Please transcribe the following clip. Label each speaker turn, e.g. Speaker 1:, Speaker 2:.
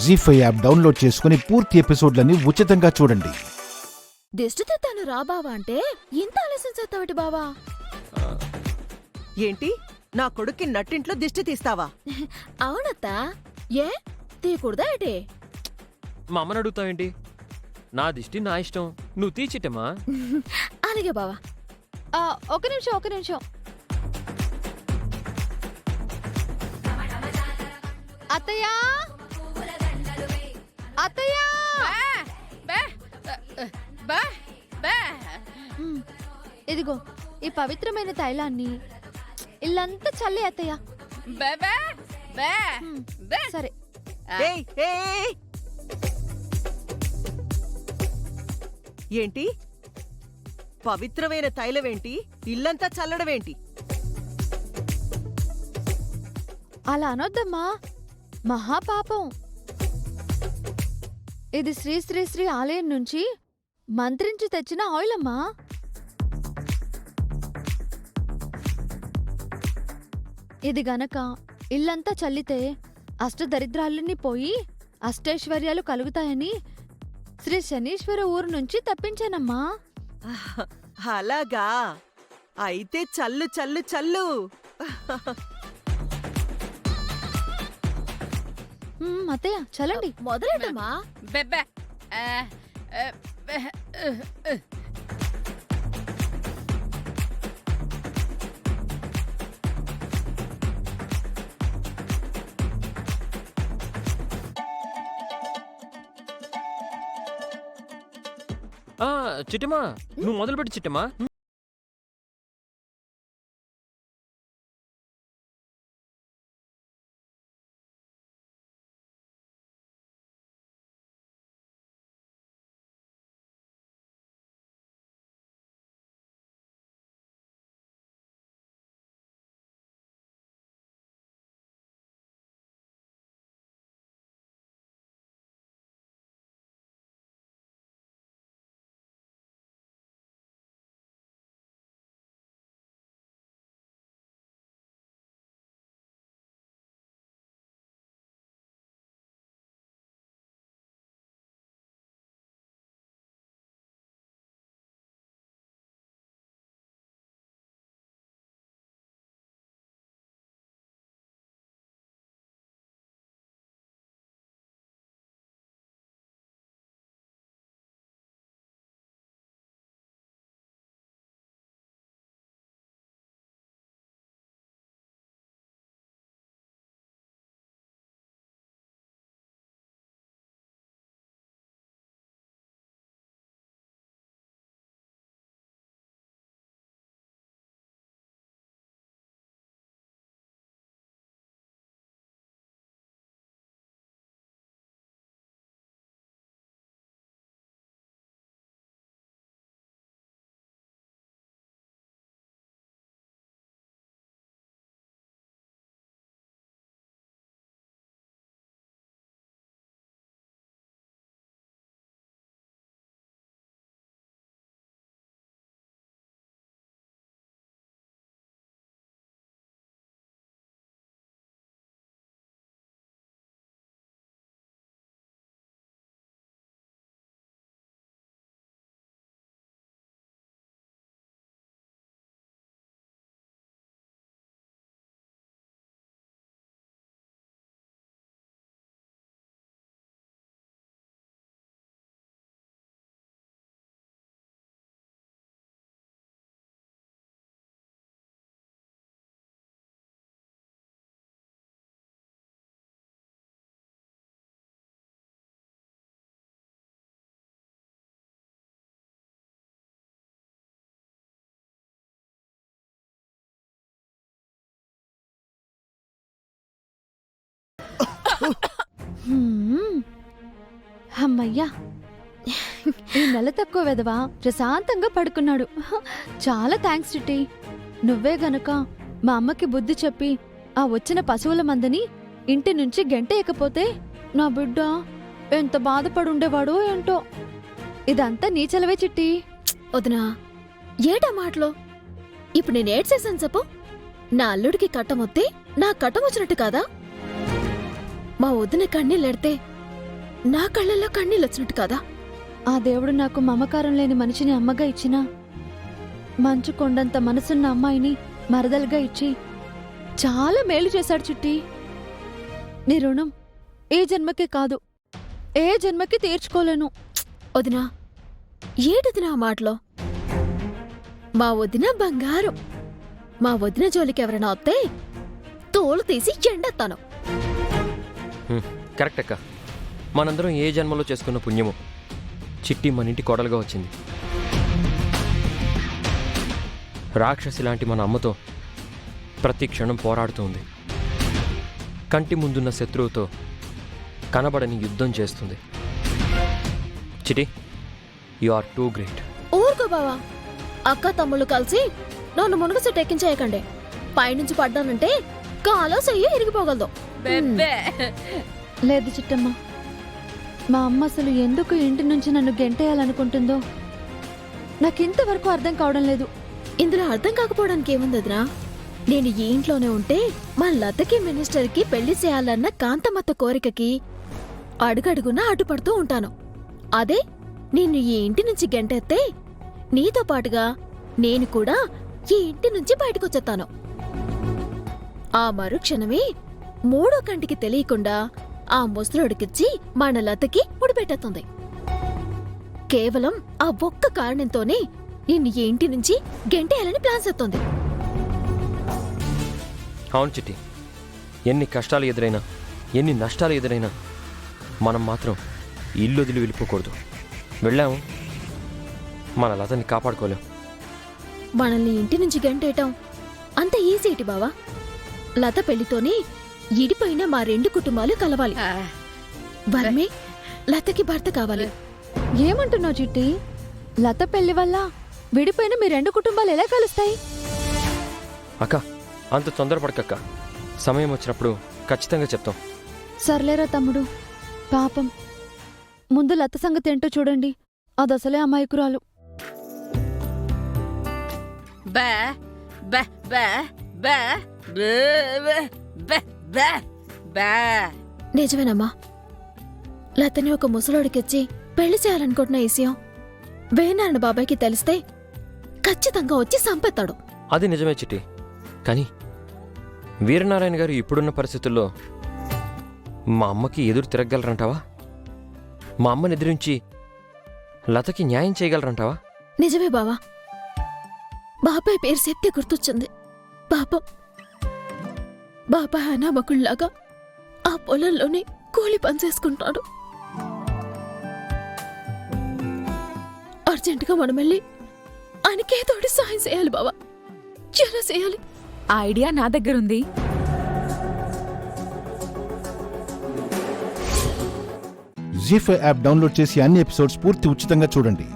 Speaker 1: జీ5 app download చేసుకుని పూర్తి ఎపిసోడ్లని ఉచితంగా చూడండి.
Speaker 2: దిష్టి తీస్తాను రా బావా అంటే ఇంత ఆలస్యం చేస్తావటి బావా?
Speaker 3: ఏంటి నా కొడుక్కి నట్టింట్లో దిష్టి తీస్తావా?
Speaker 2: అవునత్తా, ఏ తీయకూడదా ఏటే?
Speaker 4: మా అమ్మని అడుగుతావేంటి? నా దిష్టి నా ఇష్టం, నువ్వు తీచిట్టమా.
Speaker 2: అలాగే బావా.
Speaker 5: ఒక నిమిషం. అత్తయ్యా, అత్తయ్యా, ఇదిగో ఈ పవిత్రమైన తైలాన్ని ఇల్లంతా చల్లి అత్తయ్య. సరే.
Speaker 3: ఏయ్, ఏయ్, ఏంటి పవిత్రమైన తైలమేంటి, ఇల్లంతా చల్లడమేంటి?
Speaker 5: అలా అనొద్దమ్మా, మహాపాపం. ఇది శ్రీ శ్రీ శ్రీ ఆలయం నుంచి మంత్రించి తెచ్చిన ఆయిల్ అమ్మా. ఇది గనక ఇల్లంతా చల్లితే అష్టదరిద్రాలన్నీ పోయి అష్టైశ్వర్యాలు కలుగుతాయని శ్రీ శనీశ్వర ఊరు నుంచి తప్పించానమ్మా.
Speaker 3: అలాగా, అయితే చల్లు చల్లు చల్లు.
Speaker 5: అత్తయ్య చల్లండి.
Speaker 2: మొదలెట్టమ్మా.
Speaker 4: చిట్టమా, నువ్వు మొదలుపెట్టి చిట్టమా.
Speaker 5: అమ్మయ్యా, ఈ నెల తక్కువ వెదవా ప్రశాంతంగా పడుకున్నాడు. చాలా థ్యాంక్స్ చిట్టి. నువ్వే గనక మా అమ్మకి బుద్ధి చెప్పి ఆ వచ్చిన పశువుల మందని ఇంటి నుంచి గెంటేయకపోతే నా బిడ్డ ఎంత బాధపడుండేవాడో ఏంటో. ఇదంతా నీ చలవే చిట్టి.
Speaker 2: వదినా, ఏటా మాటలో? ఇప్పుడు నేనేడ్చేసాను చెప్పు. నా అల్లుడికి కట్టమొత్తే నా కట్టమొచ్చినట్టు కాదా? మా వదిన కన్నీళ్ళెడితే నా కళ్ళల్లో కన్నీళ్ళు వచ్చినట్టు కదా?
Speaker 5: ఆ దేవుడు నాకు మమకారం లేని మనిషిని అమ్మగా ఇచ్చినా మంచు కొండంత మనసున్న అమ్మాయిని మరదలుగా ఇచ్చి చాలా మేలు చేశాడు చిట్టి. నీ రుణం ఏ జన్మకి కాదు, ఏ జన్మకి తీర్చుకోలేను.
Speaker 2: వదినా, ఏటొదినా ఆ మాటలో? మా వదిన బంగారం. మా వదిన జోలికి ఎవరైనా వస్తే తోలు తీసి ఎండెత్తాను.
Speaker 4: కరెక్ట్ అక్క. మనందరం ఏ జన్మలో చేసుకున్న పుణ్యము చిట్టి మన ఇంటి కోడలుగా వచ్చింది. రాక్షసి లాంటి మన అమ్మతో ప్రతి క్షణం పోరాడుతూ ఉంది. కంటి ముందున్న శత్రువుతో కనబడని యుద్ధం చేస్తుంది. Chitti, you are two great.
Speaker 2: ఊరుకో బావా. అక్క తమ్ముళ్ళు కలిసి నన్ను మునుగ ఎక్కించేయకండి. పైనుంచి పడ్డానంటే కాలో చెయ్యి ఇరిగిపోగలదు.
Speaker 5: లేదు చిట్టమ్మ, మా అమ్మ అసలు ఎందుకు ఇంటి నుంచి నన్ను గెంటేయాలనుకుంటుందో నాకింతవరకు అర్థం కావడం లేదు.
Speaker 2: ఇందులో అర్థం కాకపోవడానికి ఏముంది వదినా? నేను ఈ ఇంట్లోనే ఉంటే మా లతకి మినిస్టర్కి పెళ్లి చేయాలన్న కాంతమత్త కోరికకి అడుగడుగునా అడ్డుపడుతూ ఉంటాను. అదే నిన్ను ఈ ఇంటి నుంచి గెంటెత్తే నీతో పాటుగా నేను కూడా ఈ ఇంటి నుంచి బయటకొచ్చేస్తాను. ఆ మరుక్షణమే మూడో కంటికి తెలియకుండా ఆ ముసలోడికిచ్చి మన లతకి ముడిపెట్టేస్తుంది. కేవలం ఆ ఒక్క కారణంతోనే నిన్ను ఈ ఇంటి నుంచి గెంటేయాలని ప్లాన్ చేస్తోంది.
Speaker 4: అవును చిట్టి, ఎన్ని కష్టాలు ఎదురైనా, ఎన్ని నష్టాలు ఎదురైనా మనం మాత్రం ఇల్లు వదిలి వెళ్ళిపోకూడదు. వెళ్ళాము, మన లతని కాపాడుకోలేం.
Speaker 2: మనల్ని ఇంటి నుంచి గంటేయటం అంత ఈజీ బావా. లత పెళ్లితోనే ఇడిపోయిన మా రెండు కుటుంబాలు కలవాలి. వర్మే లతకి భర్త కావాలి.
Speaker 5: ఏమంటున్నావు చిట్టి? లత పెళ్లి వల్ల విడిపోయిన మీ రెండు కుటుంబాలు ఎలా కలుస్తాయి?
Speaker 4: అక్క, అంత తొందరపడకక్క. సమయం వచ్చినప్పుడు ఖచ్చితంగా చెప్తాం.
Speaker 5: సర్లేరా తమ్ముడు, పాపం. ముందు లత సంగతి ఏంటో చూడండి. అదసలే అమాయకురాలు.
Speaker 6: బా బా బా బా బా బా బా.
Speaker 2: నిజమేనమ్మా. లతని ఒక ముసలోడికిచ్చి పెళ్లి చేయాలనుకుంటున్న విషయం వేనారాయణ బాబాయ్కి తెలిస్తే ఖచ్చితంగా వచ్చి సంపెత్తాడు.
Speaker 4: అది నిజమే చిట్టి. కానీ వీరనారాయణ గారు ఇప్పుడున్న పరిస్థితుల్లో మా అమ్మకి ఎదురు తిరగగలరంటావా? మా అమ్మని ఎదిరించి లతకి న్యాయం చేయగలరంటావా?
Speaker 2: నిజమే బావా. బాబాయ్ పేరు చెప్తే గుర్తొచ్చింది. పాపం బాబాయ్ అనామకుల్లాగా ఆ పొలంలోనే కూలి పనిచేసుకుంటాడు. అర్జెంటుగా మనం వెళ్ళి ఆయనకేతోటి సాయం చేయాలి బావా. ఎలా చేయాలి?
Speaker 7: ఆ ఐడియా నా దగ్గరుంది.
Speaker 1: జీ5 యాప్ డౌన్లోడ్ చేసి అన్ని ఎపిసోడ్స్ పూర్తి ఉచితంగా చూడండి.